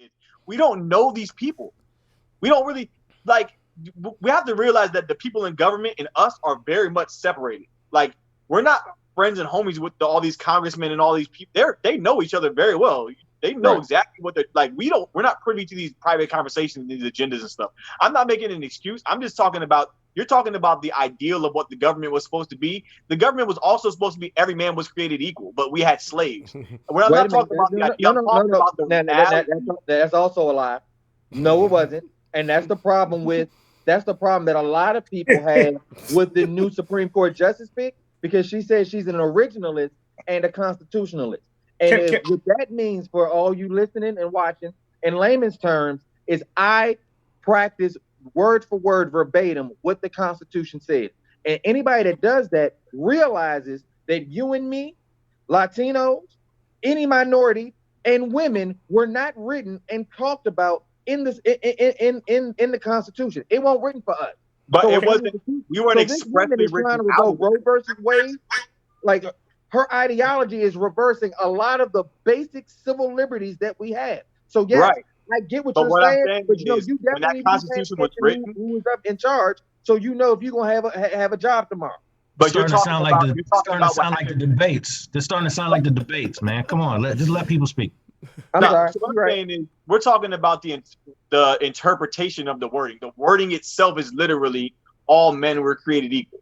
is. We don't know these people. We don't really like. We have to realize that the people in government and us are very much separated. Like, we're not friends and homies with all these congressmen and all these people. They know each other very well. They know exactly what they're like. We're not privy to these private conversations and these agendas and stuff. I'm not making an excuse. I'm just talking about, you're talking about the ideal of what the government was supposed to be. The government was also supposed to be every man was created equal, but we had slaves. When I'm not talking about the idea, I'm talking about the that's also a lie. No, it wasn't. And that's the problem that a lot of people have with the new Supreme Court justice pick, because she says she's an originalist and a constitutionalist. And what that means for all you listening and watching, in layman's terms, is I practice word for word, verbatim, what the Constitution says. And anybody that does that realizes that you and me, Latinos, any minority, and women were not written and talked about in this in the Constitution. It wasn't written for us. But so it wasn't. We weren't expressly trying to go Roe versus Wade. Like, her ideology is reversing a lot of the basic civil liberties that we have. So yes, I get what you're saying, but you definitely when that Constitution was written, who was up in charge, so you know if you're gonna have a job tomorrow. But you're talking about the debates. They're starting to sound like the debates, man. Come on, just let people speak. I'm sorry. So what I'm saying is, we're talking about the interpretation of the wording. The wording itself is literally all men were created equal.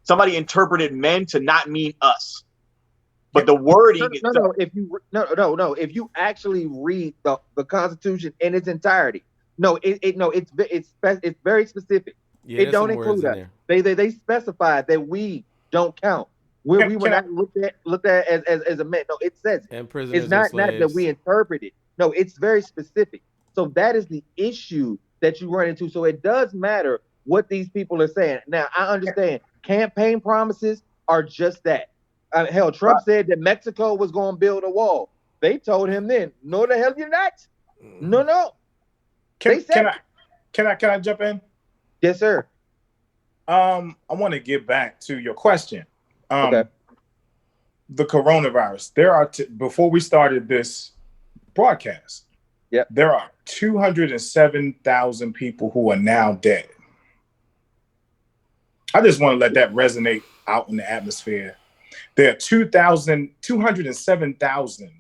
Somebody interpreted men to not mean us. But the wording If you actually read the Constitution in its entirety, it's very specific. Yeah, it don't include us. They specify that we don't count. We were not looked at as a man. No, it says it's not that we interpret it. No, it's very specific. So that is the issue that you run into. So it does matter what these people are saying. Now, I understand campaign promises are just that. Hell, Trump said that Mexico was going to build a wall. They told him then, no, the hell you're not. No. Can I jump in? Yes, sir. I want to get back to your question. Okay. The coronavirus. There are before we started this broadcast. Yep. There are 207,000 people who are now dead. I just want to let that resonate out in the atmosphere. There are 207,000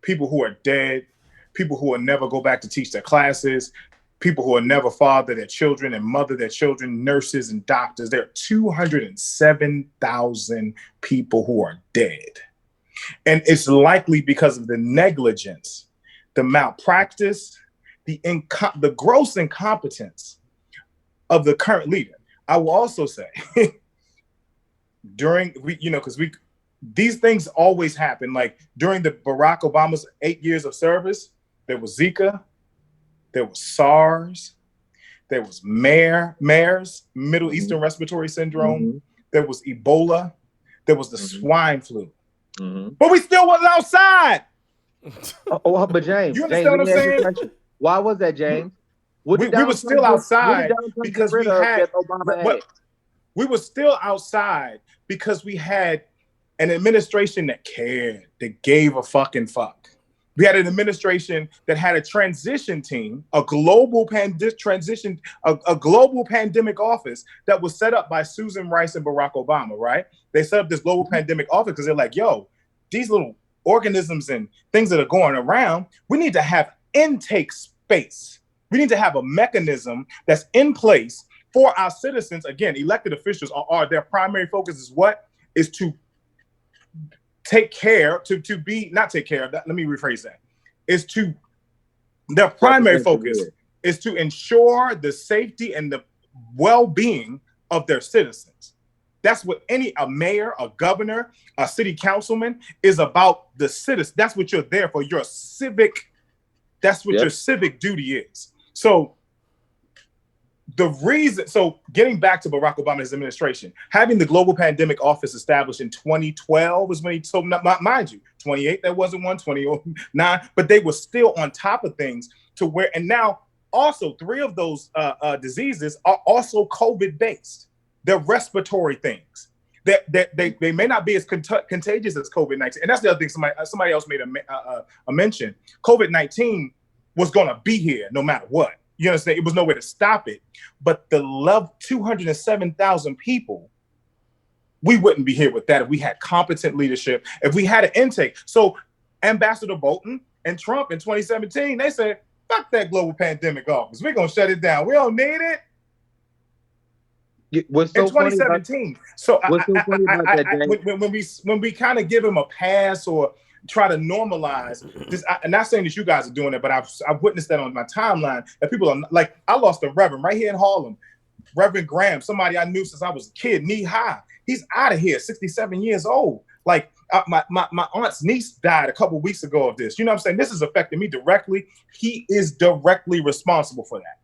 people who are dead, people who will never go back to teach their classes, people who will never father their children and mother their children, nurses and doctors. There are 207,000 people who are dead. And it's likely because of the negligence, the malpractice, the gross incompetence of the current leader. I will also say, these things always happen. Like during the Barack Obama's 8 years of service, there was Zika, there was SARS, there was MERS, Middle Eastern Respiratory Syndrome, there was Ebola, there was the swine flu. But we still wasn't outside. But James, you understand what I'm saying? Why was that, James? We were still outside because we had we were still outside because we had an administration that cared, that gave a fucking fuck. We had an administration that had a transition team, a global pandemic office that was set up by Susan Rice and Barack Obama, right? They set up this global pandemic office because they're like, yo, these little organisms and things that are going around, we need to have intake space. We need to have a mechanism that's in place for our citizens. Again, elected officials are their primary focus is what? Is to take care, let me rephrase that, is to, their primary focus is to ensure the safety and the well-being of their citizens. That's what a mayor, a governor, a city councilman is about, the citizens. That's what you're there for. Your civic duty is. So getting back to Barack Obama's administration, having the Global Pandemic Office established in 2012 is when he told, mind you, 28, there wasn't one, 29, but they were still on top of things to where, and now also 3 of those diseases are also COVID-based. They're respiratory things. They may not be as contagious as COVID-19. And that's the other thing somebody else made a mention. COVID-19 was going to be here no matter what. You understand? It was no way to stop it. But the 207,000 people, we wouldn't be here with that if we had competent leadership, if we had an intake. So Ambassador Bolton and Trump in 2017, they said, fuck that global pandemic office. We're going to shut it down. We don't need it. What's so in 2017. When we kind of give him a pass or try to normalize this, I'm not saying that you guys are doing it, but I've witnessed that on my timeline that people are like, I lost a reverend right here in Harlem, Reverend Graham, somebody I knew since I was a kid, knee high. He's out of here, 67 years old. Like my aunt's niece died a couple weeks ago of this. You know what I'm saying? This is affecting me directly. He is directly responsible for that.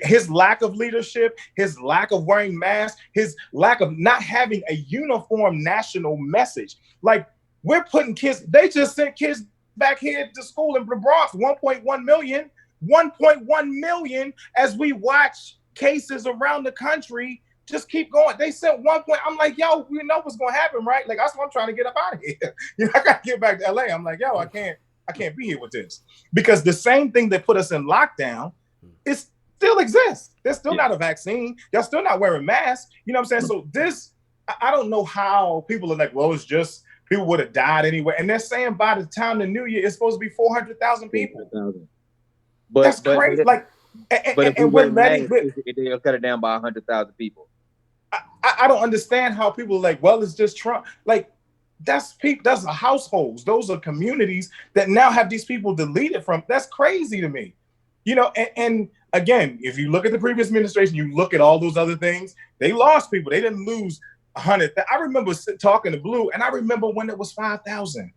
His lack of leadership, his lack of wearing masks, his lack of not having a uniform national message. Like, we're putting kids, they just sent kids back here to school in the Bronx, 1.1 million as we watch cases around the country just keep going. They sent 1 point. I'm like, yo, we know what's going to happen, right? Like, that's why I'm trying to get up out of here. You know, I got to get back to LA. I'm like, yo, I can't be here with this. Because the same thing that put us in lockdown, it still exists. There's still not a vaccine. Y'all still not wearing masks. You know what I'm saying? So this, I don't know how people are like, well, it's just, people would have died anyway. And they're saying by the time the new year, it's supposed to be 400,000 people. But that's crazy. But if we're letting they'll cut it down by 100,000 people. I don't understand how people are like, well, it's just Trump. Like, that's households. Those are communities that now have these people deleted from. That's crazy to me. You know, and again, if you look at the previous administration, you look at all those other things, they lost people. They didn't lose 100. I remember talking to Blue, and I remember when it was 5,000.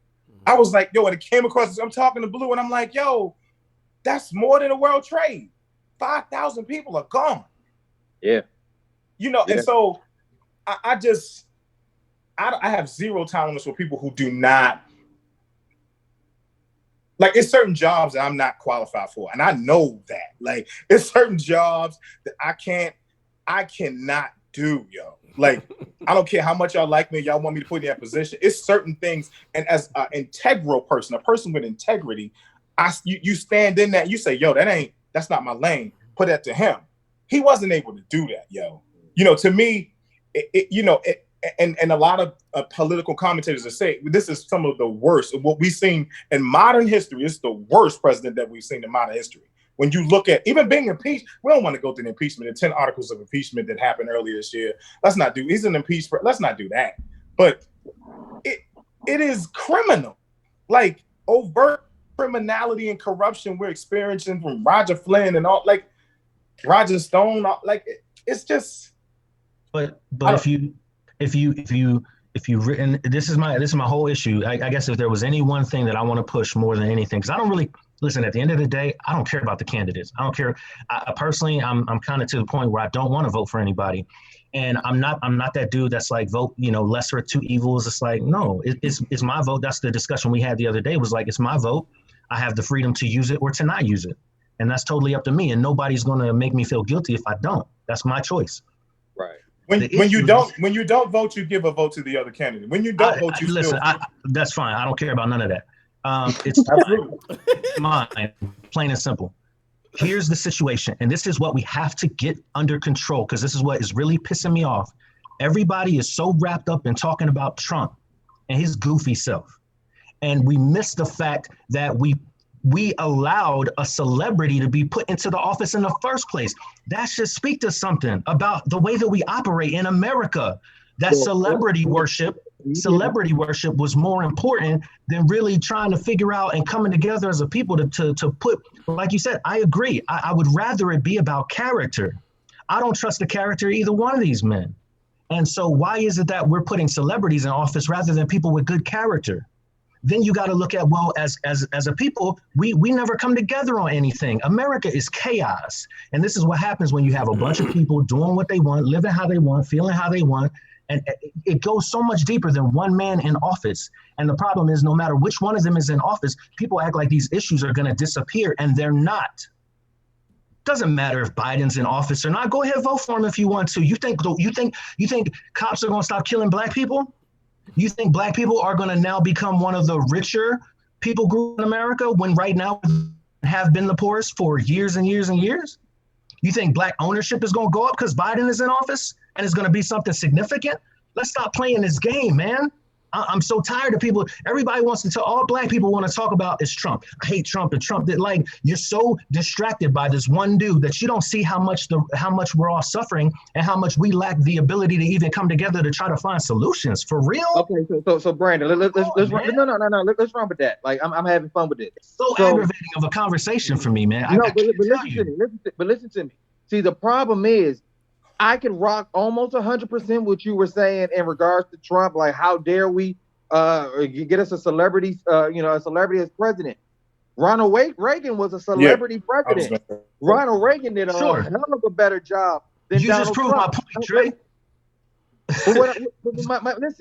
I was like, yo, and it came across, I'm talking to Blue, and I'm like, yo, that's more than a World Trade. 5,000 people are gone. Yeah. You know, and so I have zero tolerance for people who do not, like, it's certain jobs that I'm not qualified for. And I know that. Like, it's certain jobs that I cannot do, yo. Like, I don't care how much y'all like me, y'all want me to put in that position. It's certain things. And as an integral person, a person with integrity, you stand in that, you say, yo, that's not my lane. Put that to him. He wasn't able to do that, yo. You know, to me, and a lot of political commentators are saying this is some of the worst of what we've seen in modern history. It's the worst president that we've seen in modern history. When you look at even being impeached, we don't want to go through the impeachment, the 10 articles of impeachment that happened earlier this year. He's an impeached. Let's not do that. But it is criminal, like overt criminality and corruption we're experiencing from Roger Flynn and all, like Roger Stone, like it's just. But if you written, this is my whole issue. I guess if there was any one thing that I want to push more than anything, because I don't really listen. At the end of the day, I don't care about the candidates. I don't care. Personally, I'm kind of to the point where I don't want to vote for anybody, and I'm not that dude that's like vote. You know, lesser of two evils. It's like no, it's my vote. That's the discussion we had the other day. Was like it's my vote. I have the freedom to use it or to not use it, and that's totally up to me. And nobody's going to make me feel guilty if I don't. That's my choice. Right. When you don't vote, you give a vote to the other candidate. When you don't vote, you listen. That's fine. I don't care about none of that. It's mine, plain and simple. Here's the situation, and this is what we have to get under control because this is what is really pissing me off. Everybody is so wrapped up in talking about Trump and his goofy self, and we miss the fact that we allowed a celebrity to be put into the office in the first place. That should speak to something about the way that we operate in America. That celebrity worship was more important than really trying to figure out and coming together as a people to put, like you said, I agree. I would rather it be about character. I don't trust the character of either one of these men. And so why is it that we're putting celebrities in office rather than people with good character? Then you got to look at, well, as a people, we never come together on anything. America is chaos. And this is what happens when you have a bunch of people doing what they want, living how they want, feeling how they want. And it goes so much deeper than one man in office. And the problem is no matter which one of them is in office, people act like these issues are going to disappear, and they're not. Doesn't matter if Biden's in office or not. Go ahead, vote for him if you want to. You think cops are going to stop killing black people? You think black people are going to now become one of the richer people group in America when right now have been the poorest for years and years and years? You think black ownership is going to go up because Biden is in office and it's going to be something significant? Let's stop playing this game, man. I'm so tired of people. Everybody wants to tell, all black people want to talk about is Trump. I hate Trump and Trump did. Like, you're so distracted by this one dude that you don't see how much we're all suffering and how much we lack the ability to even come together to try to find solutions. For real? Okay, so Brandon, let's run with that. Like, I'm having fun with it. So aggravating of a conversation for me, man. But listen to me. See, the problem is, I can rock almost 100% what you were saying in regards to Trump. Like, how dare we get us a celebrity, a celebrity as president? Ronald Reagan was a celebrity president. Ronald Reagan did a hell of a better job than you Donald just proved Trump. my point, Trey.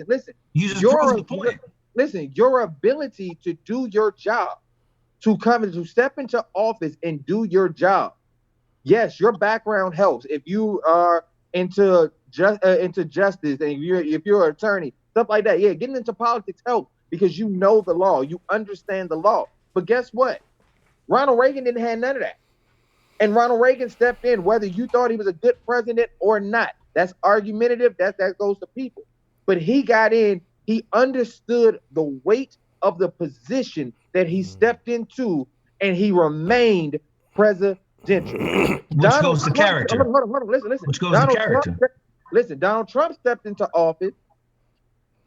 Listen. You just proved the point. Listen, your ability to do your job, to step into office and do your job. Yes, your background helps. If you are into justice and if you're an attorney, stuff like that, yeah, getting into politics helps because you know the law, you understand the law. But guess what? Ronald Reagan didn't have none of that. And Ronald Reagan stepped in, whether you thought he was a good president or not. That's argumentative. That goes to people. But he got in. He understood the weight of the position that he stepped into, and he remained presidential. Which goes to character. Hold on. Listen. Which goes to character. Donald Trump stepped into office.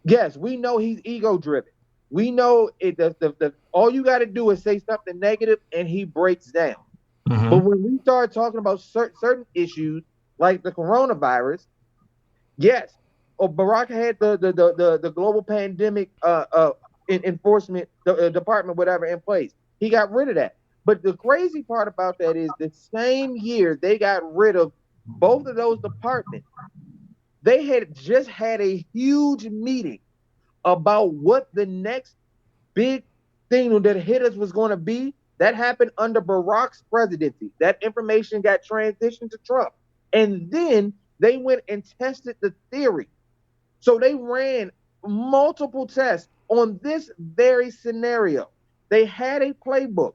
Yes, we know he's ego-driven. We know it. All you got to do is say something negative, and he breaks down. Mm-hmm. But when we start talking about certain issues like the coronavirus, yes, Barack had the global pandemic enforcement department, whatever, in place. He got rid of that. But the crazy part about that is the same year they got rid of both of those departments, they had just had a huge meeting about what the next big thing that hit us was going to be. That happened under Barack's presidency. That information got transitioned to Trump. And then they went and tested the theory. So they ran multiple tests on this very scenario. They had a playbook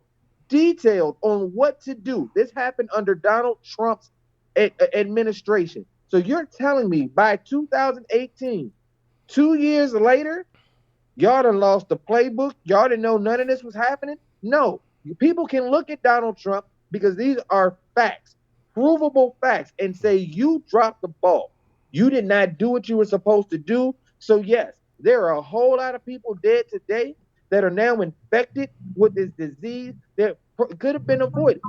detailed on what to do. This happened under Donald Trump's administration. So you're telling me by 2018, 2 years later, y'all done lost the playbook? Y'all didn't know none of this was happening? No. People can look at Donald Trump because these are facts, provable facts, and say you dropped the ball. You did not do what you were supposed to do. So yes, there are a whole lot of people dead today that are now infected with this disease that could have been avoided.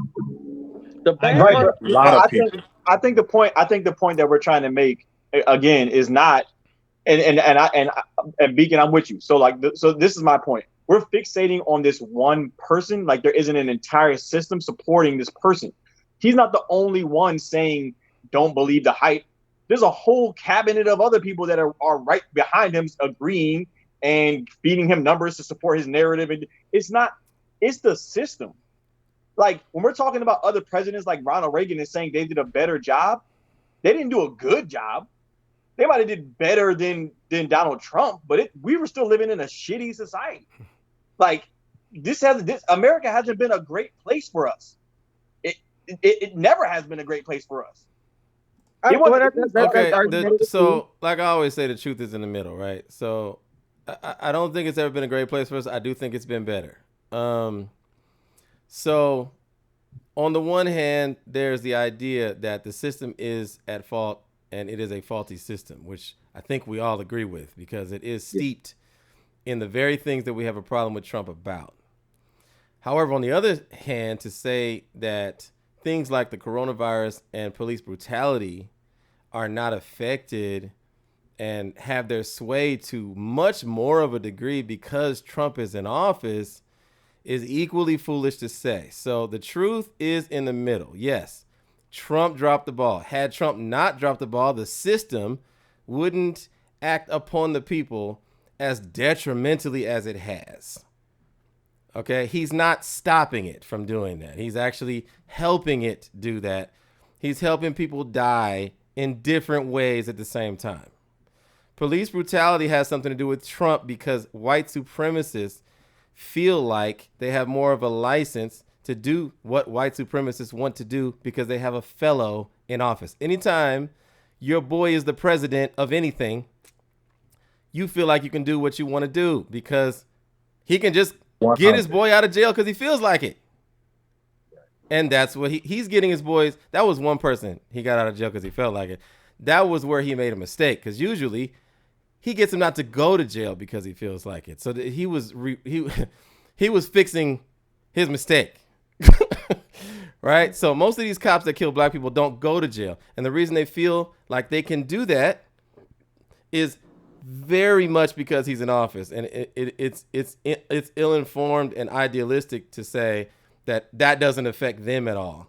I think the point that we're trying to make again is not, and Beacon, I'm with you. So so this is my point. We're fixating on this one person, like there isn't an entire system supporting this person. He's not the only one saying don't believe the hype. There's a whole cabinet of other people that are right behind him agreeing and feeding him numbers to support his narrative. And it's the system. Like when we're talking about other presidents like Ronald Reagan and saying they did a better job, they didn't do a good job. They might have did better than Donald Trump, but we were still living in a shitty society. Like America hasn't been a great place for us. It never has been a great place for us. So like I always say, the truth is in the middle, right? So I don't think it's ever been a great place for us. I do think it's been better. So on the one hand, there's the idea that the system is at fault and it is a faulty system, which I think we all agree with because it is steeped in the very things that we have a problem with Trump about. However, on the other hand, to say that things like the coronavirus and police brutality are not affected and have their sway to much more of a degree because Trump is in office is equally foolish to say. So the truth is in the middle. Yes, Trump dropped the ball. Had Trump not dropped the ball, the system wouldn't act upon the people as detrimentally as it has. Okay, he's not stopping it from doing that. He's actually helping it do that. He's helping people die in different ways at the same time. Police brutality has something to do with Trump because white supremacists feel like they have more of a license to to do what white supremacists want to do because they have a fellow in office. Anytime your boy is the president of anything, you feel like you can do what you want to do because he can just get his boy out of jail because he feels like it. And that's what he's getting his boys. That was one person he got out of jail because he felt like it. That was where he made a mistake because usually he gets him not to go to jail because he feels like it. So he was fixing his mistake. Right? So most of these cops that kill black people don't go to jail. And the reason they feel like they can do that is very much because he's in office. And it's ill-informed and idealistic to say that doesn't affect them at all.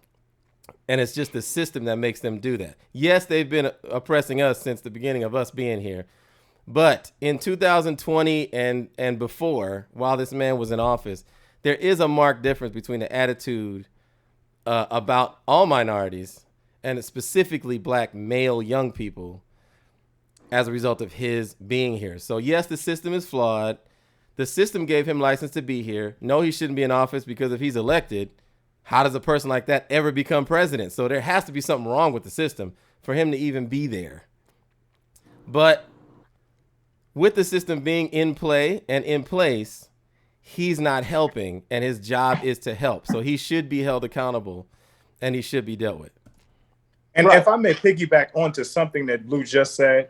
And it's just the system that makes them do that. Yes, they've been oppressing us since the beginning of us being here. But in 2020 and before, while this man was in office, there is a marked difference between the attitude about all minorities and specifically black male young people as a result of his being here. So yes, the system is flawed. The system gave him license to be here. No, he shouldn't be in office because if he's elected, how does a person like that ever become president? So there has to be something wrong with the system for him to even be there. But with the system being in play and in place, he's not helping, and his job is to help. So he should be held accountable, and he should be dealt with. And if I may piggyback onto something that Blue just said,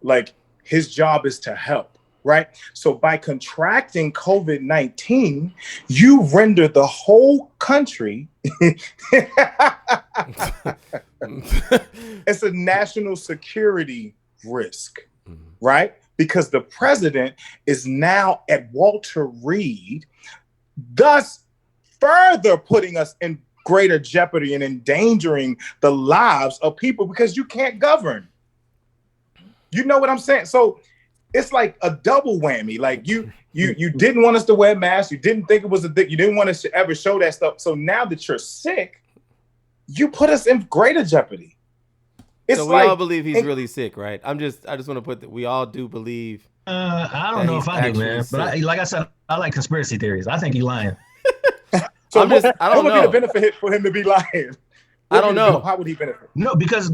like his job is to help. Right. So by contracting COVID-19, you render the whole country. It's a national security risk. Right. Because the president is now at Walter Reed, thus further putting us in greater jeopardy and endangering the lives of people because you can't govern. You know what I'm saying? So it's like a double whammy. Like you didn't want us to wear masks. You didn't think it was a thing. You didn't want us to ever show that stuff. So now that you're sick, you put us in greater jeopardy. It's so we all believe he's really sick, right? I just want to put that we all do believe. I don't know if I do, man. But like I said, I like conspiracy theories. I think he's lying. So I don't know. What would be the benefit for him to be lying? I don't know. How would he benefit? No, because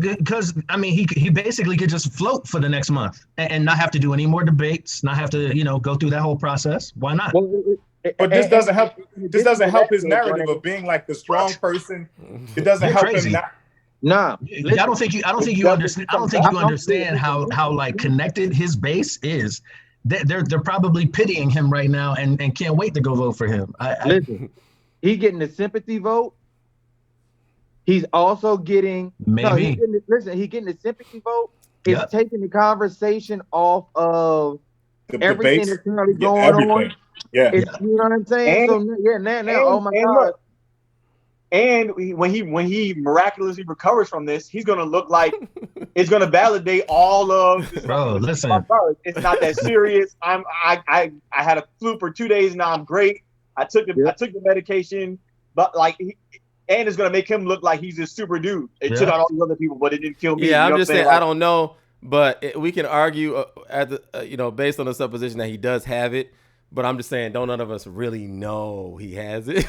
I mean he basically could just float for the next month and not have to do any more debates, not have to go through that whole process. Why not? But this doesn't help. This doesn't help his narrative of being like the strong person. It doesn't help him. Nah, I don't think you understand. I don't think you understand how like connected his base is. They're probably pitying him right now and can't wait to go vote for him. Listen, he's getting the sympathy vote. He's also getting he's getting the sympathy vote. It's taking the conversation off of everything that's currently going on. Yeah, you know what I'm saying? Now, oh my God. Look, and when he miraculously recovers from this, he's gonna look like it's gonna validate all of this. Bro, listen, it's not that serious. I had a flu for 2 days. Now I'm great. I took the medication, but and it's gonna make him look like he's this super dude. It took out all these other people, but it didn't kill me. Yeah, I'm just saying I don't know, but we can argue at the based on the supposition that he does have it. But I'm just saying, don't none of us really know he has it,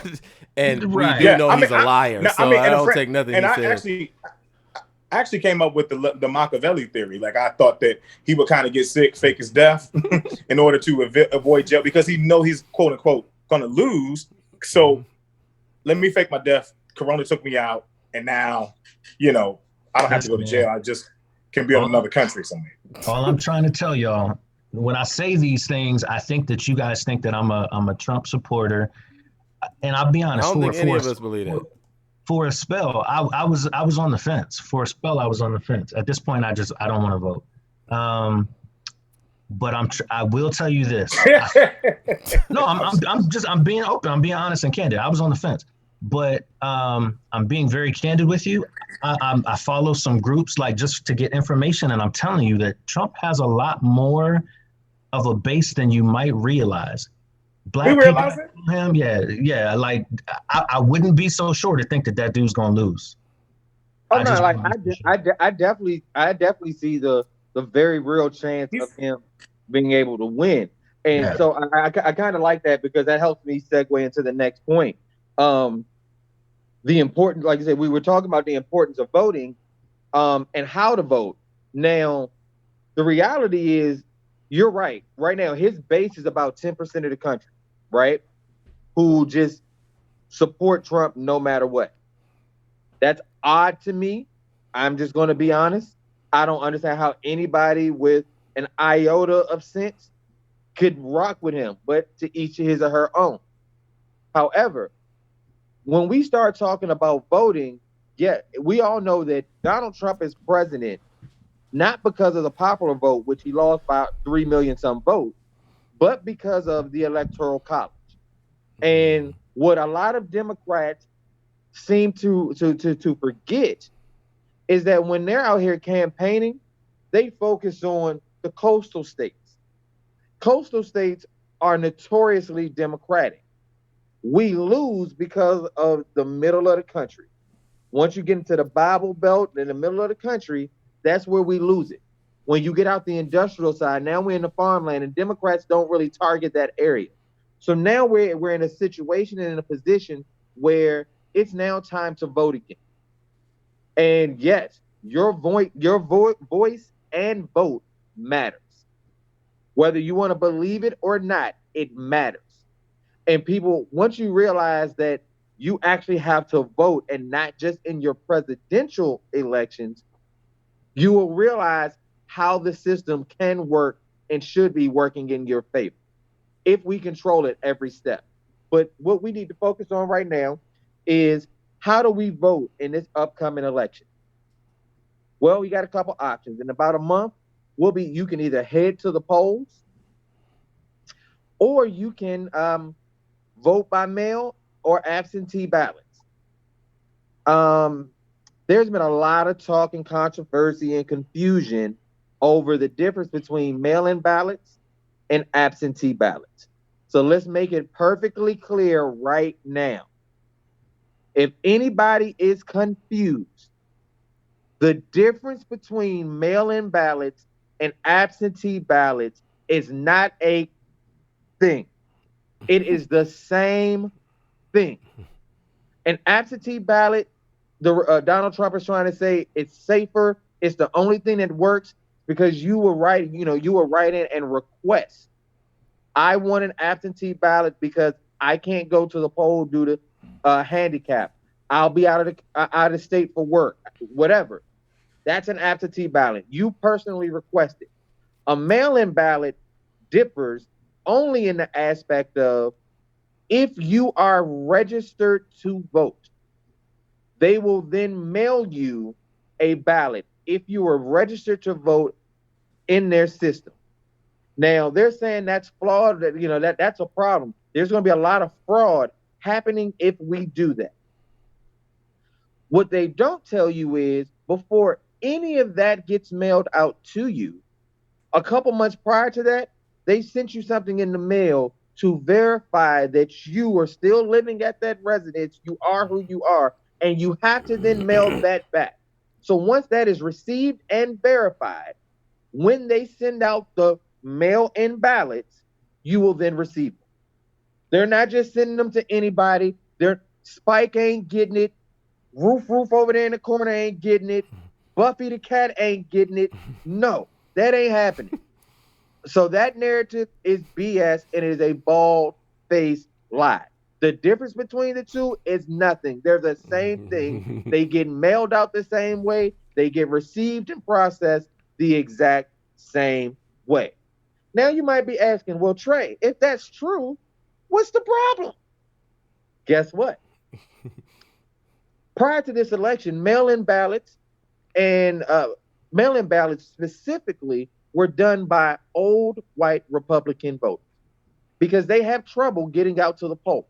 and we do know he's a liar. So I don't take nothing he says. I actually came up with the Machiavelli theory. Like I thought that he would kind of get sick, fake his death, in order to avoid jail because he know he's quote unquote going to lose. So let me fake my death. Corona took me out, and now I don't have to go to jail. I just can be in another country somewhere. All I'm trying to tell y'all. When I say these things, I think that you guys think that I'm a Trump supporter, and I'll be honest. I don't think any of us believe that. For a spell, I was on the fence. For a spell, I was on the fence. At this point, I don't want to vote. But I will tell you this. I'm being open. I'm being honest and candid. I was on the fence, but I'm being very candid with you. I follow some groups just to get information, and I'm telling you that Trump has a lot more of a base than you might realize. Black people realize it? Him, yeah. Like I wouldn't be so sure to think that dude's gonna lose. I definitely see the very real chance of him being able to win, and so I kind of like that because that helps me segue into the next point. the important, like I said, we were talking about the importance of voting, and how to vote. Now, the reality is, you're right. Right now, his base is about 10% of the country, right? Who just support Trump no matter what. That's odd to me. I'm just going to be honest. I don't understand how anybody with an iota of sense could rock with him, but to each his or her own. However, when we start talking about voting, yeah, we all know that Donald Trump is president not because of the popular vote, which he lost by 3 million some votes, but because of the Electoral College. And what a lot of Democrats seem to forget is that when they're out here campaigning, they focus on the coastal states. Coastal states are notoriously Democratic. We lose because of the middle of the country. Once you get into the Bible Belt in the middle of the country, that's where we lose it. When you get out the industrial side, now we're in the farmland, and Democrats don't really target that area. So now we're in a situation and in a position where it's now time to vote again. And yes, your voice and vote matters. Whether you want to believe it or not, it matters. And people, once you realize that you actually have to vote and not just in your presidential elections, you will realize how the system can work and should be working in your favor if we control it every step. But what we need to focus on right now is, how do we vote in this upcoming election? Well, we got a couple options. In about a month, you can either head to the polls, or you can vote by mail or absentee ballots. There's been a lot of talk and controversy and confusion over the difference between mail-in ballots and absentee ballots. So let's make it perfectly clear right now. If anybody is confused, the difference between mail-in ballots and absentee ballots is not a thing. It is the same thing. An absentee ballot, Donald Trump is trying to say it's safer. It's the only thing that works because you will write in and request, I want an absentee ballot because I can't go to the poll due to handicap. I'll be out of state for work, whatever. That's an absentee ballot. You personally requested. A mail-in ballot differs only in the aspect of, if you are registered to vote, they will then mail you a ballot if you are registered to vote in their system. Now, they're saying that's flawed, that's a problem. There's going to be a lot of fraud happening if we do that. What they don't tell you is, before any of that gets mailed out to you, a couple months prior to that, they sent you something in the mail to verify that you are still living at that residence, you are who you are, and you have to then mail that back. So once that is received and verified, when they send out the mail-in ballots, you will then receive them. They're not just sending them to anybody. Spike ain't getting it. Roof over there in the corner ain't getting it. Buffy the cat ain't getting it. No, that ain't happening. So that narrative is BS, and it is a bald-faced lie. The difference between the two is nothing. They're the same thing. They get mailed out the same way. They get received and processed the exact same way. Now you might be asking, well, Trey, if that's true, what's the problem? Guess what? Prior to this election, mail-in ballots specifically were done by old white Republican voters because they have trouble getting out to the polls.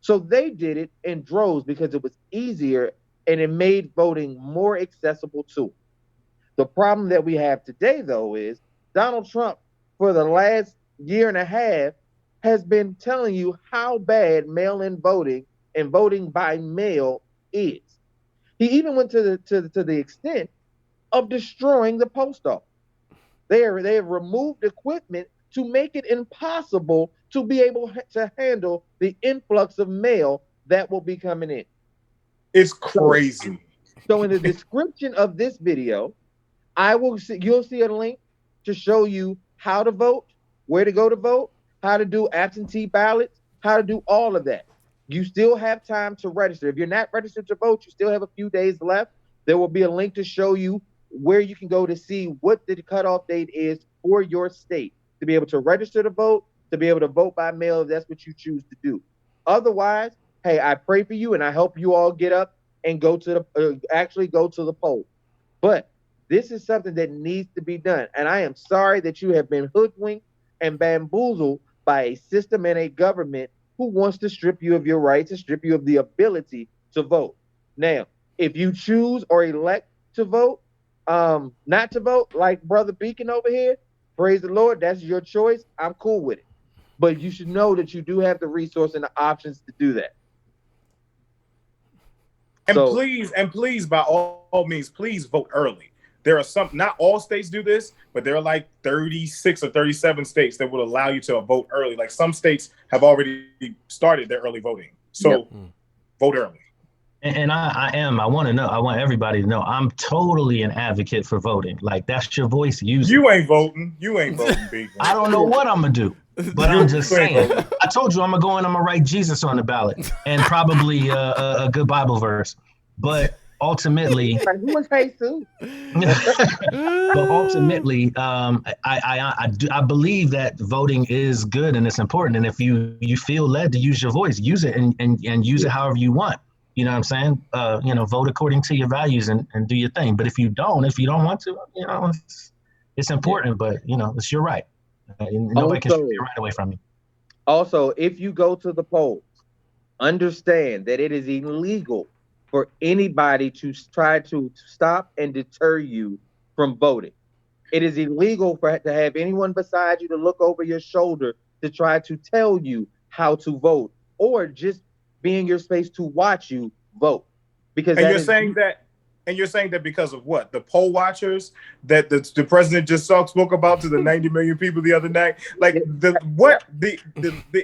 So they did it in droves because it was easier and it made voting more accessible to them. The problem that we have today, though, is Donald Trump, for the last year and a half, has been telling you how bad mail-in voting and voting by mail is. He even went to the extent of destroying the post office. They have removed equipment to make it impossible to be able to handle the influx of mail that will be coming in. It's crazy. So in the description of this video, you'll see a link to show you how to vote, where to go to vote, how to do absentee ballots, how to do all of that. You still have time to register. If you're not registered to vote, you still have a few days left. There will be a link to show you where you can go to see what the cutoff date is for your state to be able to register to vote, to be able to vote by mail if that's what you choose to do. Otherwise, hey, I pray for you and I hope you all get up and go to the poll. But this is something that needs to be done. And I am sorry that you have been hoodwinked and bamboozled by a system and a government who wants to strip you of your rights and strip you of the ability to vote. Now, if you choose or elect to vote, not to vote, like Brother Beacon over here, praise the Lord, that's your choice. I'm cool with it. But you should know that you do have the resource and the options to do that. And please, by all means, please vote early. There are some, not all states do this, but there are like 36 or 37 states that will allow you to vote early. Like some states have already started their early voting. So vote early. And I want everybody to know I'm totally an advocate for voting. Like that's your voice. Use You ain't voting, Beacon. I don't know what I'm gonna do, but I'm just saying. I told you I'm gonna go and I'm gonna write Jesus on the ballot and probably a good Bible verse. But ultimately, I believe that voting is good and it's important. And if you feel led to use your voice, use it and use it however you want. You know what I'm saying? Vote according to your values and do your thing. But if you don't want to, it's important, but it's your right. Nobody can take your right away from you. Also, if you go to the polls, understand that it is illegal for anybody to try to stop and deter you from voting. It is illegal to have anyone beside you to look over your shoulder to try to tell you how to vote or just be in your space to watch you vote. Because you're saying that because of what? The poll watchers that the president just spoke about to the 90 million people the other night? Like the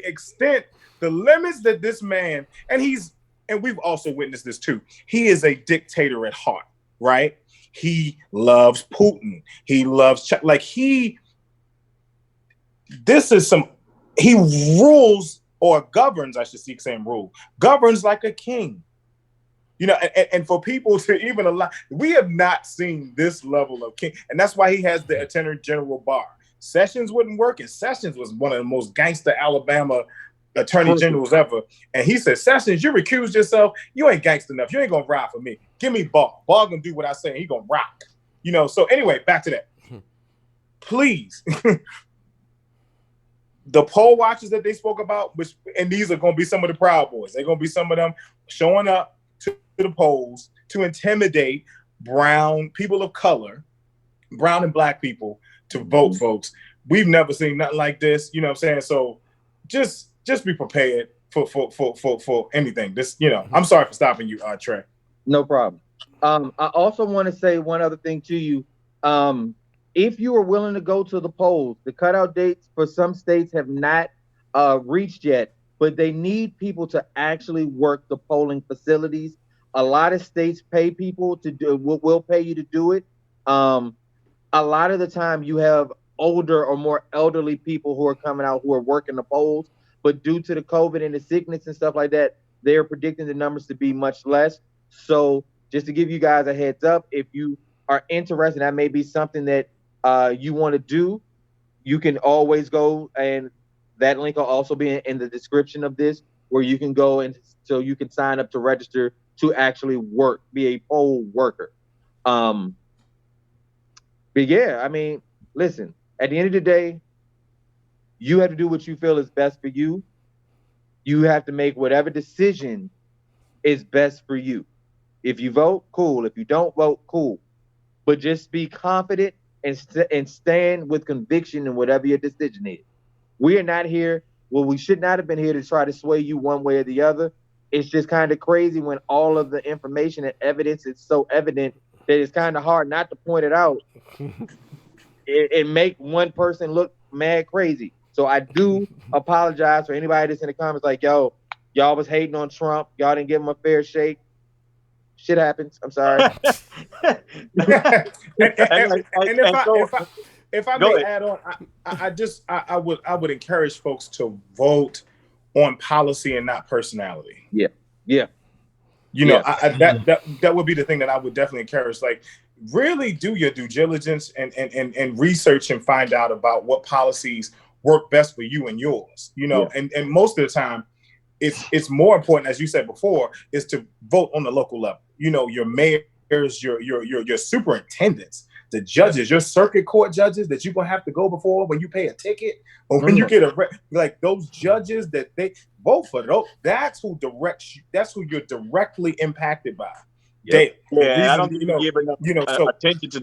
extent, the limits that this man, and we've also witnessed this too. He is a dictator at heart, right? He loves Putin. He loves he rules or governs, I should seek same rule, governs like a king. And for people to even allow, we have not seen this level of king. And that's why he has the Attorney General bar. Sessions wouldn't work, and Sessions was one of the most gangster Alabama attorney generals ever. And he said, Sessions, you recused yourself. You ain't gangster enough. You ain't going to ride for me. Give me Ball. Ball going to do what I say, and he going to rock. So anyway, back to that. Please. The poll watchers that they spoke about, and these are going to be some of the Proud Boys. They're going to be some of them showing up to the polls to intimidate brown people of color, brown and black people to vote, folks. We've never seen nothing like this. You know what I'm saying? So just be prepared for anything. This, I'm sorry for stopping you, Trey. No problem. I also want to say one other thing to you. If you are willing to go to the polls, the cutout dates for some states have not reached yet, but they need people to actually work the polling facilities. A lot of states pay people to do, will pay you to do it. A lot of the time you have older or more elderly people who are coming out who are working the polls, but due to the COVID and the sickness and stuff like that, they are predicting the numbers to be much less. So just to give you guys a heads up, if you are interested, that may be something that you want to do, you can always go, and that link will also be in the description of this, where you can go and so you can sign up to register to actually work, be a poll worker. But yeah, listen, at the end of the day, you have to do what you feel is best for you. You have to make whatever decision is best for you. If you vote, cool. If you don't vote, cool. But just be confident and stand with conviction in whatever your decision is. We are not here, we should not have been here to try to sway you one way or the other. It's just kind of crazy when all of the information and evidence is so evident that it's kind of hard not to point it out. It make one person look mad crazy. So I do apologize for anybody that's in the comments like, yo, y'all was hating on Trump. Y'all didn't give him a fair shake. Shit happens. I'm sorry. And if I may add on, I would encourage folks to vote on policy and not personality. Yeah. You know, that would be the thing that I would definitely encourage. Like, really do your due diligence and research and find out about what policies work best for you and yours. You know, and most of the time, it's more important, as you said before, is to vote on the local level. You know, your mayors, your superintendents, the judges, your circuit court judges that you're gonna have to go before when you pay a ticket or when you get like those judges that they vote for. Those, that's who directs you. That's who you're directly impacted by. I don't think you give enough attention to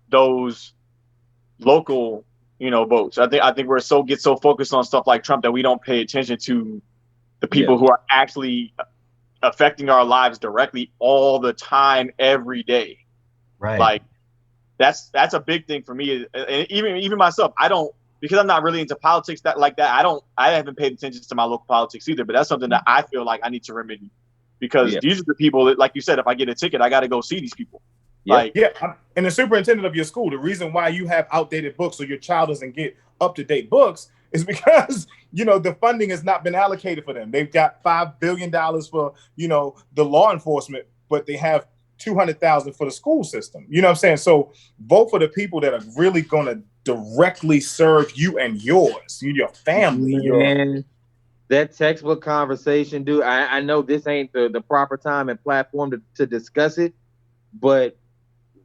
those local, votes. I think we're get so focused on stuff like Trump that we don't pay attention to the people who are actually affecting our lives directly all the time, every day. Right. Like that's a big thing for me. And even myself, because I'm not really into politics I haven't paid attention to my local politics either, but that's something that I feel like I need to remedy, because these are the people that, like you said, if I get a ticket, I got to go see these people. And the superintendent of your school, the reason why you have outdated books or your child doesn't get up-to-date books is because, the funding has not been allocated for them. They've got $5 billion for, the law enforcement, but they have $200,000 for the school system. You know what I'm saying? So vote for the people that are really going to directly serve you and yours, your family. That textbook conversation, dude, I know this ain't the proper time and platform to discuss it, but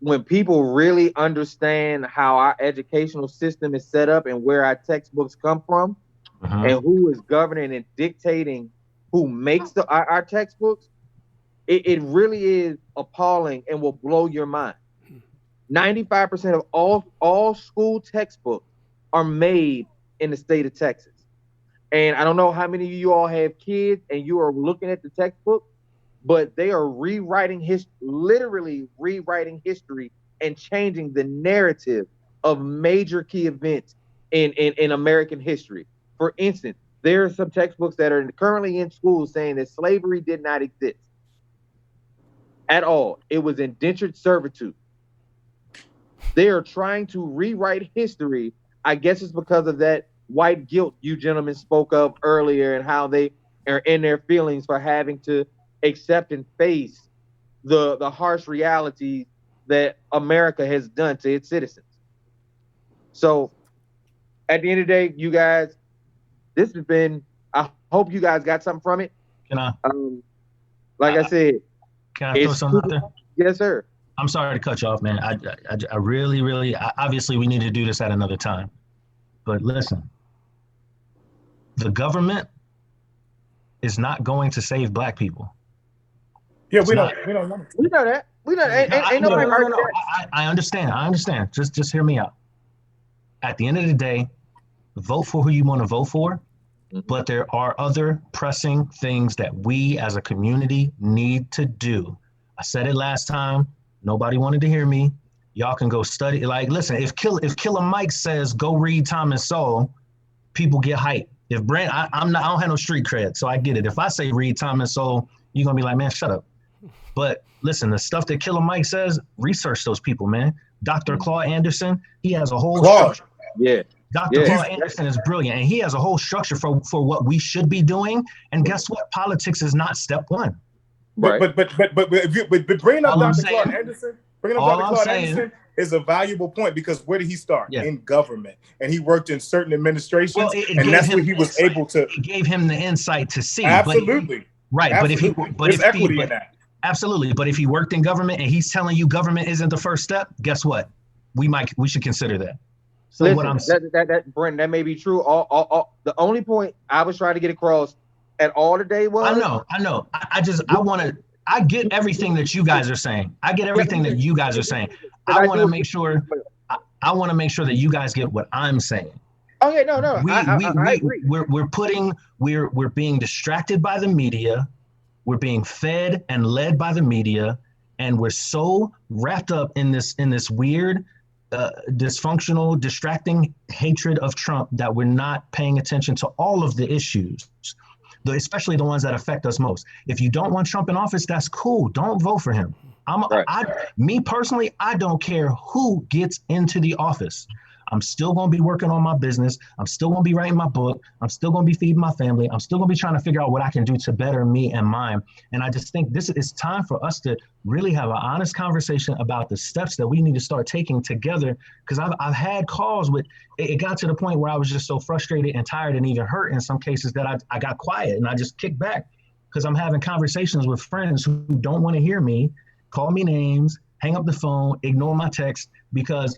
when people really understand how our educational system is set up and where our textbooks come from, and who is governing and dictating who makes our textbooks, it really is appalling and will blow your mind. 95% of all school textbooks are made in the state of Texas. And I don't know how many of you all have kids and you are looking at the textbook, but they are literally rewriting history and changing the narrative of major key events in American history. For instance, there are some textbooks that are currently in schools saying that slavery did not exist at all. It was indentured servitude. They are trying to rewrite history. I guess it's because of that white guilt you gentlemen spoke of earlier, and how they are in their feelings for having to accept and face the harsh realities that America has done to its citizens. So at the end of the day, you guys, this has been, I hope you guys got something from it. Can I? I said. Can I throw something out there? Yes, sir. I'm sorry to cut you off, man. I really, obviously we need to do this at another time. But listen, the government is not going to save Black people. Yeah, we don't want it. We know that. No. I understand. Just hear me out. At the end of the day, vote for who you want to vote for, but there are other pressing things that we as a community need to do. I said it last time. Nobody wanted to hear me. Y'all can go study. Like, listen, if Killer Mike says go read Thomas Sowell, people get hyped. If Brent, I don't have no street cred, so I get it. If I say read Thomas Sowell, you're gonna be like, man, shut up. But listen, the stuff that Killer Mike says, research those people, man. Dr. Claude Anderson, he has a whole structure. Yeah. Dr. Claude Anderson is brilliant, and he has a whole structure for what we should be doing. And guess what? Politics is not step one. Right. But bringing up Dr. Claude Anderson is a valuable point, because where did he start? Yeah. In government, and he worked in certain administrations, and that's where he was able to. It gave him the insight to see. Absolutely. Absolutely. But if equity in that. Absolutely. But if he worked in government and he's telling you government isn't the first step, guess what? We should consider that. So listen, what I'm saying, Brent, that may be true. The only point I was trying to get across at all today was I know. I get everything that you guys are saying. I want to make sure that you guys get what I'm saying. Oh yeah, no. I agree. We're being distracted by the media. We're being fed and led by the media, and we're so wrapped up in this weird, dysfunctional, distracting hatred of Trump that we're not paying attention to all of the issues. especially the ones that affect us most. If you don't want Trump in office, that's cool. Don't vote for him. Me personally, I don't care who gets into the office. I'm still going to be working on my business. I'm still going to be writing my book. I'm still going to be feeding my family. I'm still going to be trying to figure out what I can do to better me and mine. And I just think this is time for us to really have an honest conversation about the steps that we need to start taking together. Because I've had calls with, it got to the point where I was just so frustrated and tired and even hurt in some cases that I got quiet and I just kicked back because I'm having conversations with friends who don't want to hear me, call me names, hang up the phone, ignore my text, because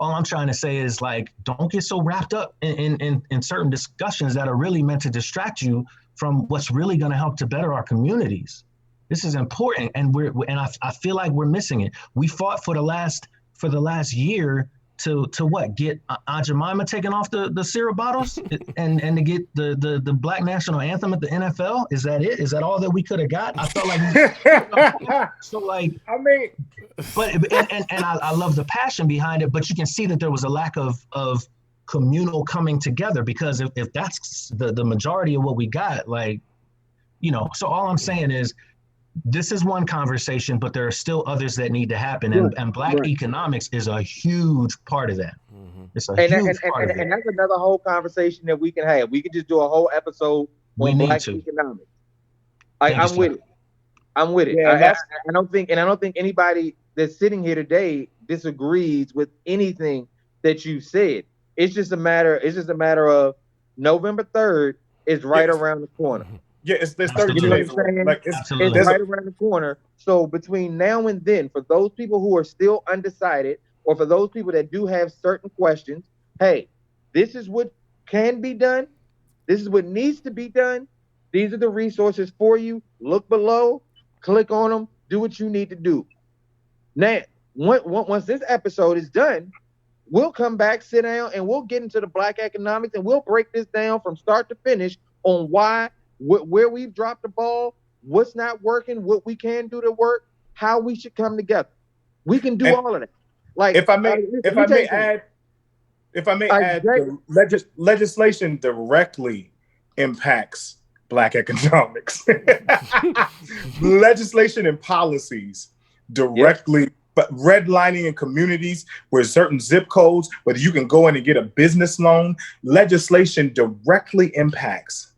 all I'm trying to say is, like, don't get so wrapped up in certain discussions that are really meant to distract you from what's really going to help to better our communities. This is important, and I feel like we're missing it. We fought for the last year to what, get Aunt Jemima taken off the syrup bottles and to get the Black national anthem at the NFL. Is that it? Is that all that we could have got? I felt like so, like, I mean, but and I love the passion behind it, but you can see that there was a lack of communal coming together, because if that's the majority of what we got, like, so all I'm saying is, this is one conversation, but there are still others that need to happen. And Black economics is a huge part of that. Mm-hmm. It's a huge part of that. And that's another whole conversation that we can have. We could just do a whole episode on Black economics. I'm with it. I'm with it. Yeah, I don't think anybody that's sitting here today disagrees with anything that you said. It's just a matter of November 3rd is right around the corner. Yeah, there's 32 days. Like, it's right around the corner. So between now and then, for those people who are still undecided, or for those people that do have certain questions, hey, this is what can be done. This is what needs to be done. These are the resources for you. Look below, click on them, do what you need to do. Now, once this episode is done, we'll come back, sit down, and we'll get into the Black economics, and we'll break this down from start to finish on where we've dropped the ball, what's not working, what we can do to work, how we should come together. We can do all of that. Like, if I may add, the legislation directly impacts Black economics. Legislation and policies directly, but redlining in communities where certain zip codes, whether you can go in and get a business loan, legislation directly impacts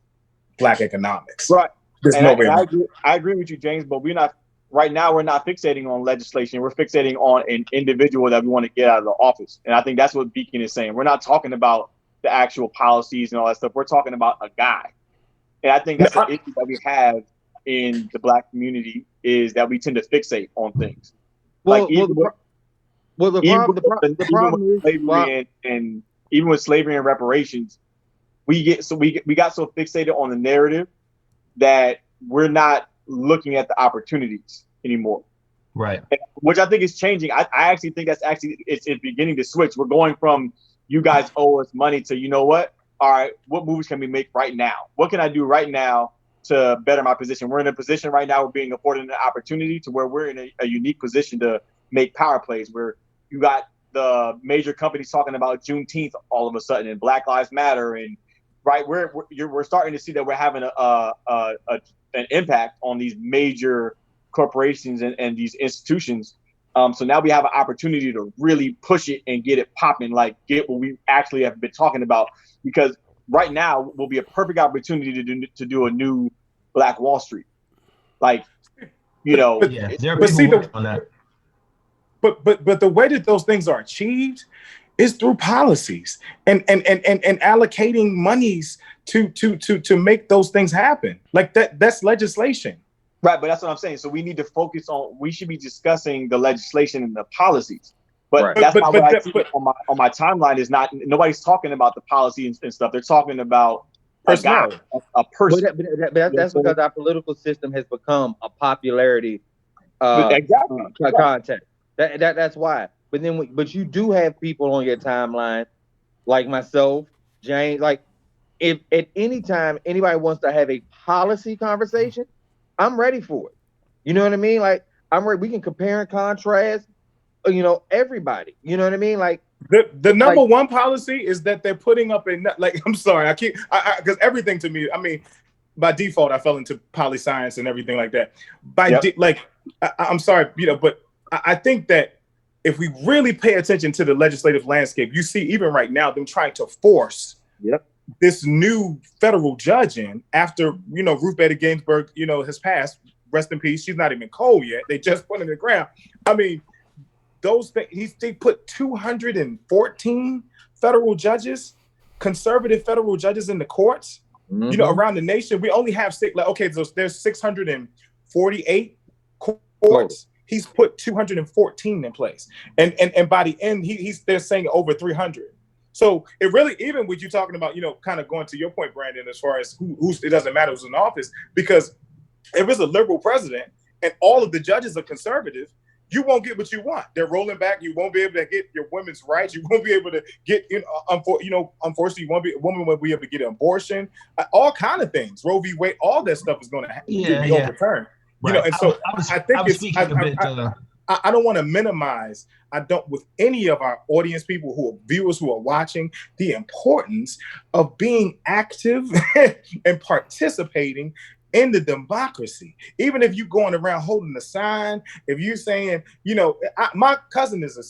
Black economics. Right. I agree with you, James, but we're not fixating on legislation. We're fixating on an individual that we want to get out of the office. And I think that's what Beacon is saying. We're not talking about the actual policies and all that stuff. We're talking about a guy. And I think that's the issue that we have in the Black community, is that we tend to fixate on things. The problem is, even with slavery and reparations, we got so fixated on the narrative that we're not looking at the opportunities anymore. Right. Which I think is changing. I actually think it's beginning to switch. We're going from, you guys owe us money, to, you know what? All right, what moves can we make right now? What can I do right now to better my position? We're in a position right now, we're being afforded an opportunity to where we're in a unique position to make power plays, where you got the major companies talking about Juneteenth all of a sudden, and Black Lives Matter, and right, we're starting to see that we're having an impact on these major corporations and these institutions. So now we have an opportunity to really push it and get it popping, like get what we actually have been talking about. Because right now will be a perfect opportunity to do a new Black Wall Street. Like, there are people working on that. But the way that those things are achieved is through policies and allocating monies to make those things happen. Like that's legislation. Right, but that's what I'm saying. So we need to focus on, we should be discussing the legislation and the policies. But that's not what I see on my timeline. Is not, nobody's talking about the policy and stuff. They're talking about a guy, a person. But that's because our political system has become a popularity content. That's why. But you do have people on your timeline, like myself, James. Like, if at any time anybody wants to have a policy conversation, I'm ready for it. You know what I mean? Like, I'm ready. We can compare and contrast. Everybody. You know what I mean? Like, the number one policy is that they're putting up I'm sorry, because everything to me, I mean, by default, I fell into poli-science and everything like that. I'm sorry, but I think that if we really pay attention to the legislative landscape, you see even right now them trying to force this new federal judge in after, Ruth Bader Ginsburg, has passed. Rest in peace. She's not even cold yet. They just put her in the ground. I mean, those things, they put 214 federal judges, conservative federal judges in the courts. Around the nation. We only have there's 648 courts. He's put 214 in place, and by the end, they're saying over 300. So it really, even with you talking about, kind of going to your point, Brandon, as far as who's, it doesn't matter who's in office, because if it's a liberal president and all of the judges are conservative, you won't get what you want. They're rolling back. You won't be able to get your women's rights. You won't be able to get, unfortunately, a woman won't be able to get an abortion. All kind of things. Roe v. Wade, all that stuff is going to be overturned. Right. And so I think I don't want to minimize. I don't, with any of our audience people who are viewers who are watching, the importance of being active and participating in the democracy. Even if you going around holding a sign, if you saying, my cousin is a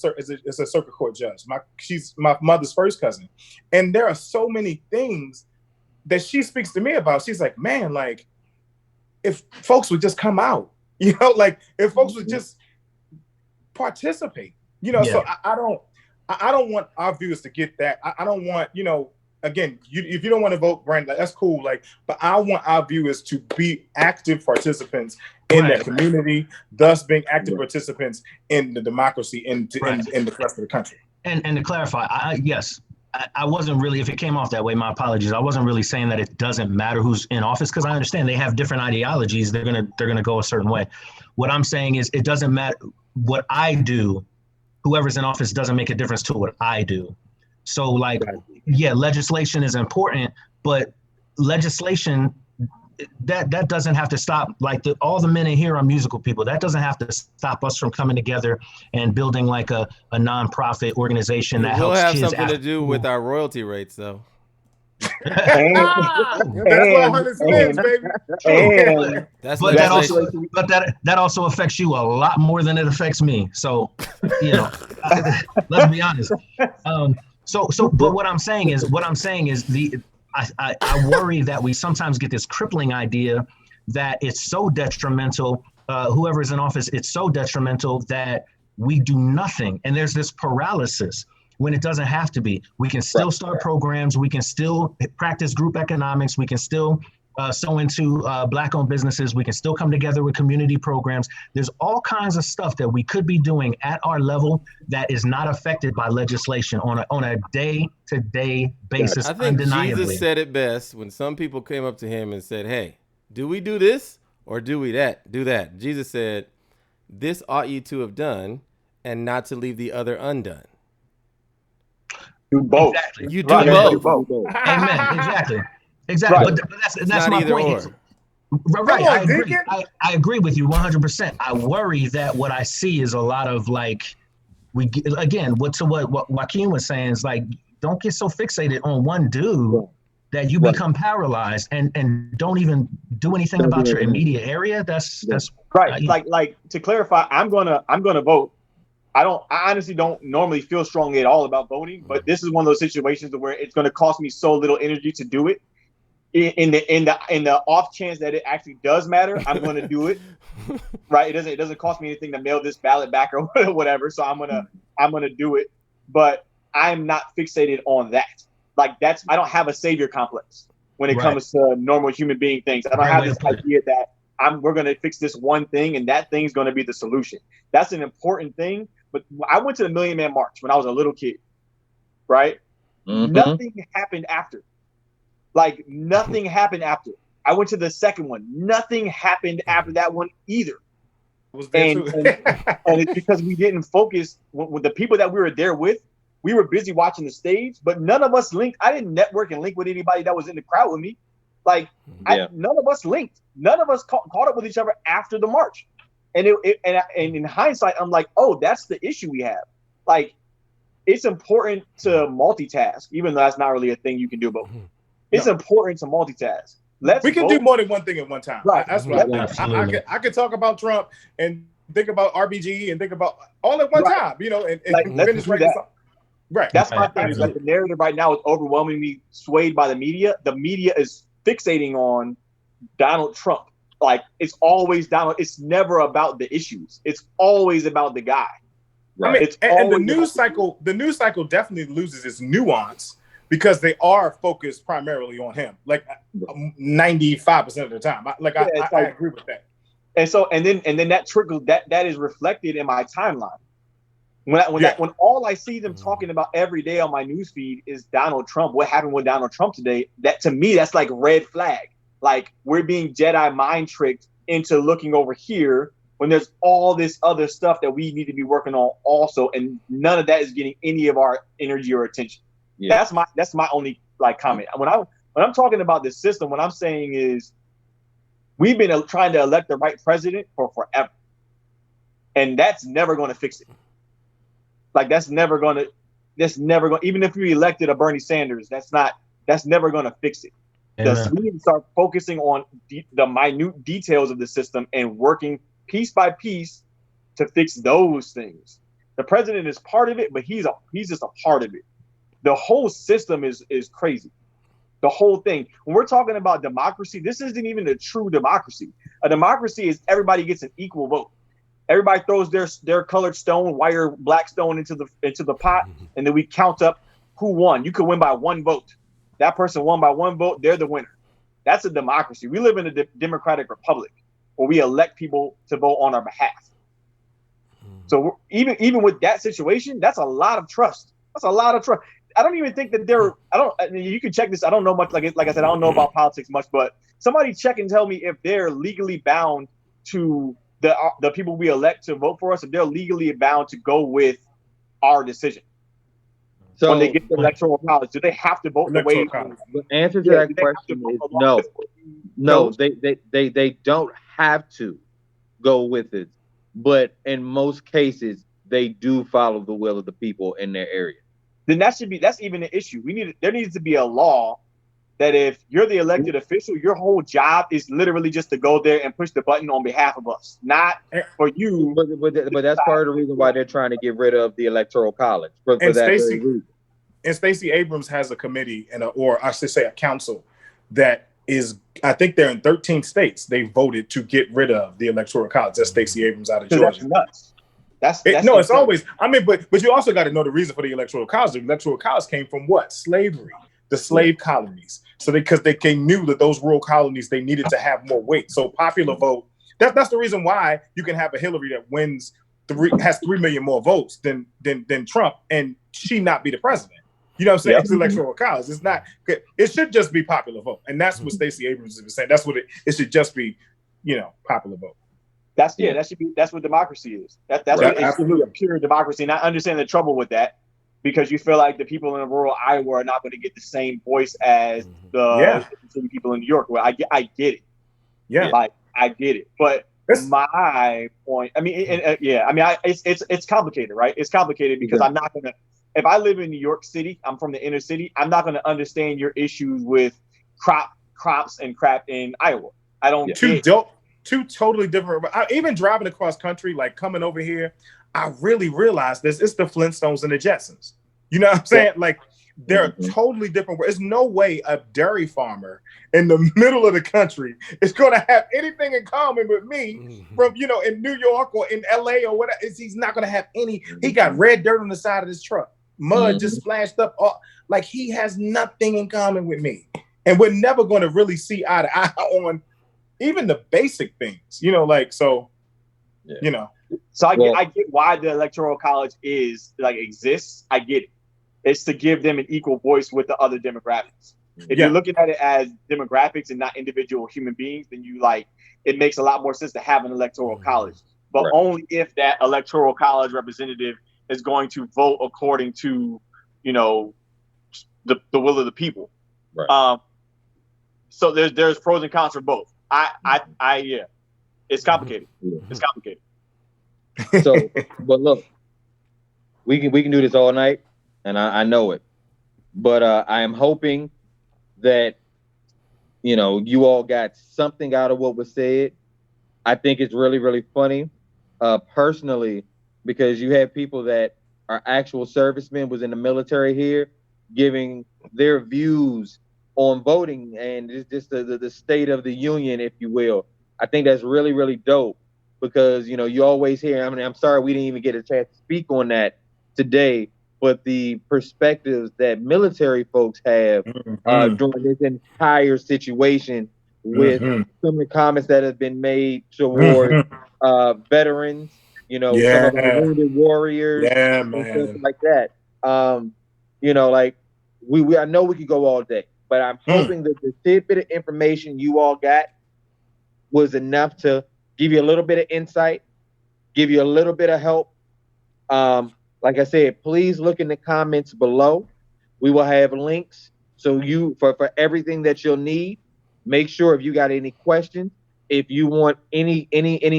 circuit court judge. She's my mother's first cousin, and there are so many things that she speaks to me about. She's like, man, like if folks would just come out, if folks would just participate, So I don't want our viewers to get that. I don't want, again, if you don't want to vote, Brandon, that's cool. But I want our viewers to be active participants in their community, thus being active participants in the democracy in the rest of the country. And to clarify, I wasn't really, if it came off that way, my apologies. I wasn't really saying that it doesn't matter who's in office, because I understand they have different ideologies. They're gonna go a certain way. What I'm saying is it doesn't matter what I do. Whoever's in office doesn't make a difference to what I do. So legislation is important, but legislation that doesn't have to stop. All the men in here are musical people. That doesn't have to stop us from coming together and building like a nonprofit organization that helps kids. It will have something to do with our royalty rates, though. That's what 100 spins, baby. That also affects you a lot more than it affects me. So, let's be honest. But what I'm saying is I worry that we sometimes get this crippling idea that it's so detrimental. Whoever is in office, it's so detrimental that we do nothing, and there's this paralysis. When it doesn't have to be. We can still start programs. We can still practice group economics. We can still sow into Black-owned businesses. We can still come together with community programs. There's all kinds of stuff that we could be doing at our level that is not affected by legislation on a day-to-day basis. I think undeniably. Jesus said it best when some people came up to him and said, hey, do we do this or do we do that? Jesus said, this ought you to have done and not to leave the other undone. Do both. Exactly. You do both. Amen. Exactly. Right. But that's my point. Right. I agree with you 100%. I worry that what I see is a lot of what Joaquin was saying is don't get so fixated on one dude that you become paralyzed and don't even do anything about your immediate area. That's right. Like to clarify, I'm gonna vote. I honestly don't normally feel strongly at all about voting, but this is one of those situations where it's going to cost me so little energy to do it. In the off chance that it actually does matter, I'm going to do it. Right? It doesn't cost me anything to mail this ballot back or whatever. So I'm gonna do it. But I'm not fixated on that. I don't have a savior complex when it comes to normal human being things. I don't have this idea that we're going to fix this one thing and that thing's going to be the solution. That's an important thing. But I went to the Million Man March when I was a little kid, right? Mm-hmm. Nothing happened after. Nothing happened after. I went to the second one. Nothing happened after that one either. And it's because we didn't focus with the people that we were there with. We were busy watching the stage, but none of us linked. I didn't network and link with anybody that was in the crowd with me. None of us linked. None of us caught up with each other after the march. And in hindsight, I'm like, oh, that's the issue we have. It's important to multitask, even though that's not really a thing you can do. But it's important to multitask. let's We can do more than one thing at one time. Right. That's what Absolutely. I could talk about Trump and think about RBG and think about all at one Right. time, you know, and Like, let's finish do writing that. something. Right. That's my Right. thing. Is like the narrative right now is overwhelmingly swayed by the media. The media is fixating on Donald Trump. Like, it's always Donald. It's never about the issues. It's always about the guy. I mean, It's and the always news about the news cycle definitely loses its nuance because they are focused primarily on him, like 95% of the time. I agree with that. And so, and then that trickles. That is reflected in my timeline. When all I see them talking about every day on my news feed is Donald Trump, what happened with Donald Trump today, that to me, that's like red flag. Like, we're being Jedi mind tricked into looking over here when there's all this other stuff that we need to be working on also, and none of that is getting any of our energy or attention. Yeah. That's my only like comment. When I'm talking about this system, what I'm saying is we've been trying to elect the right president for forever, and that's never going to fix it. Like, that's never going to, even if we elected a Bernie Sanders, that's never going to fix it. We need to start focusing on the minute details of the system and working piece by piece to fix those things. The president is part of it, but he's just a part of it. The whole system is crazy. The whole thing. When we're talking about democracy, this isn't even a true democracy. A democracy is everybody gets an equal vote. Everybody throws their colored stone, white or black stone into the pot, and then we count up who won. You could win by one vote. That person won by one vote. They're the winner. That's a democracy. We live in a democratic republic where we elect people to vote on our behalf. So even with that situation, that's a lot of trust. That's a lot of trust. I don't even think that you can check this. I don't know much. Like I said, I don't know about politics much, but somebody check and tell me if they're legally bound to the people we elect to vote for us, if they're legally bound to go with our decision. So when they get to Electoral College, do they have to vote the way? The answer to that question is no. No, they don't have to go with it, but in most cases, they do follow the will of the people in their area. Then that's even an issue. There needs to be a law that if you're the elected official, your whole job is literally just to go there and push the button on behalf of us, not for you. But that's part of the reason why they're trying to get rid of the Electoral College. And Stacey Abrams has a committee or I should say a council that is, I think they're in 13 states. They voted to get rid of the Electoral College. That's Stacey Abrams out of Georgia. That's nuts. It's always. I mean, but you also got to know the reason for the Electoral College. The Electoral College came from what? Slavery, the slave colonies. So because they knew that those rural colonies, they needed to have more weight. So popular vote. That's the reason why you can have a Hillary that has 3 million more votes than Trump, and she not be the president. You know what I'm saying? Yep. It's Electoral College. It's not. It should just be popular vote, and that's what Stacey Abrams is saying. That's what it should just be. Popular vote. That's what democracy is. That's what it should be, a pure democracy. And I understand the trouble with that because you feel like the people in rural Iowa are not going to get the same voice as the people in New York. Well, I get it. Yeah, like I get it. But my point, I mean, it's complicated, right? It's complicated because I'm not going to. If I live in New York City, I'm from the inner city. I'm not going to understand your issues with crops and crap in Iowa. I don't. Two totally different. Even driving across country, like coming over here, I really realized this. It's the Flintstones and the Jetsons. You know what I'm saying? Like they're totally different. There's no way a dairy farmer in the middle of the country is going to have anything in common with me from in New York or in LA or whatever. He's not going to have any. He got red dirt on the side of his truck, mud just splashed up. Like he has nothing in common with me, and we're never going to really see eye to eye on. Even the basic things, So I get why the Electoral College exists. I get it. It's to give them an equal voice with the other demographics. If you're looking at it as demographics and not individual human beings, then it makes a lot more sense to have an Electoral College. But only if that Electoral College representative is going to vote according to, the will of the people. Right. So there's pros and cons for both. It's complicated. It's complicated. So, but look, we can do this all night, and I know it. But I am hoping that you all got something out of what was said. I think it's really, really funny, personally, because you have people that are actual servicemen, was in the military here, giving their views on voting and just the state of the union, if you will. I think that's really, really dope because, you always hear, I'm sorry we didn't even get a chance to speak on that today, but the perspectives that military folks have during this entire situation with some of the comments that have been made toward veterans, some of our Yeah. wounded warriors, Yeah, and stuff man. like that. Like I know we could go all day, but I'm hoping that the tidbit of information you all got was enough to give you a little bit of insight, give you a little bit of help. Like I said, please look in the comments below. We will have links so for everything that you'll need. Make sure if you got any questions, if you want any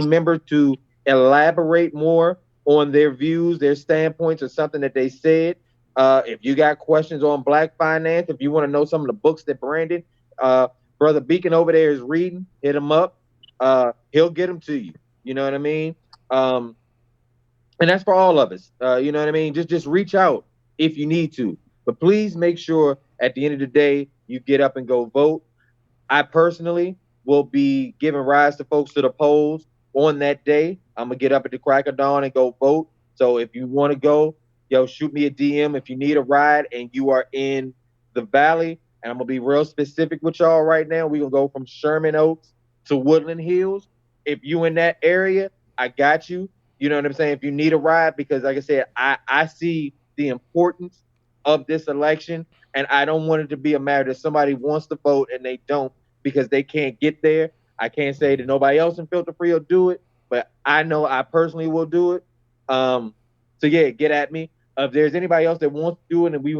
member to elaborate more on their views, their standpoints, or something that they said. If you got questions on Black finance, if you want to know some of the books that Brandon, Brother Beacon over there is reading, hit him up. He'll get them to you. You know what I mean? And that's for all of us. You know what I mean? Just reach out if you need to. But please make sure at the end of the day, you get up and go vote. I personally will be giving rise to folks to the polls on that day. I'm going to get up at the crack of dawn and go vote. So if you want to go, shoot me a DM if you need a ride and you are in the Valley. And I'm going to be real specific with y'all right now. We're going to go from Sherman Oaks to Woodland Hills. If you in that area, I got you. You know what I'm saying? If you need a ride, because like I said, I see the importance of this election, and I don't want it to be a matter that somebody wants to vote and they don't because they can't get there. I can't say that nobody else in Filter Free will do it, but I know I personally will do it. So yeah, get at me. If there's anybody else that wants to do it, and we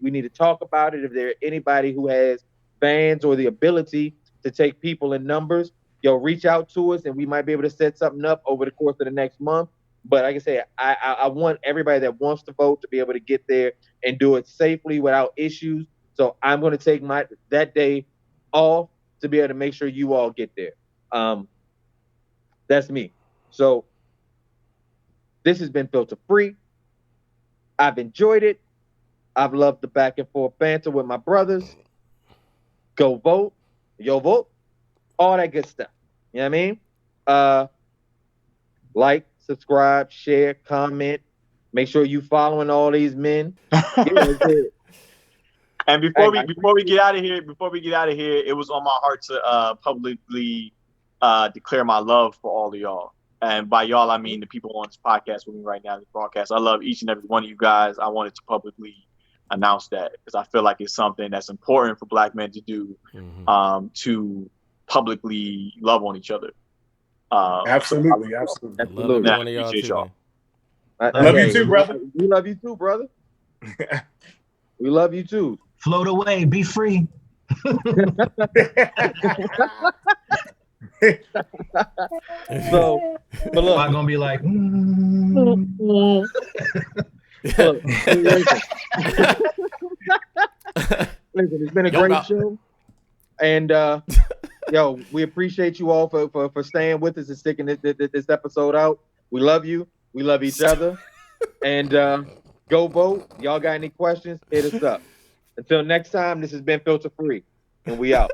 need to talk about it. If there's anybody who has fans or the ability to take people in numbers, reach out to us and we might be able to set something up over the course of the next month. But like I said, I want everybody that wants to vote to be able to get there and do it safely without issues. So I'm going to take that day off to be able to make sure you all get there. That's me. So this has been Filter Free. I've enjoyed it. I've loved the back and forth banter with my brothers. Go vote. Yo vote. All that good stuff. You know what I mean? Like, subscribe, share, comment. Make sure you following all these men. And before we get out of here, it was on my heart to publicly declare my love for all of y'all. And by y'all, I mean the people on this podcast with me right now, this broadcast. I love each and every one of you guys. I wanted to publicly announce that because I feel like it's something that's important for Black men to do, to publicly love on each other. Absolutely. Love every one of y'all too, y'all. Love you too, brother. We love you too, brother. We love you too. Float away, be free. So, but look, I'm gonna be like, look, listen, it's been a great show, and we appreciate you all for staying with us and sticking this episode out. We love you. We love each other, and go vote. Y'all got any questions? Hit us up. Until next time, this has been Filter Free, and we out.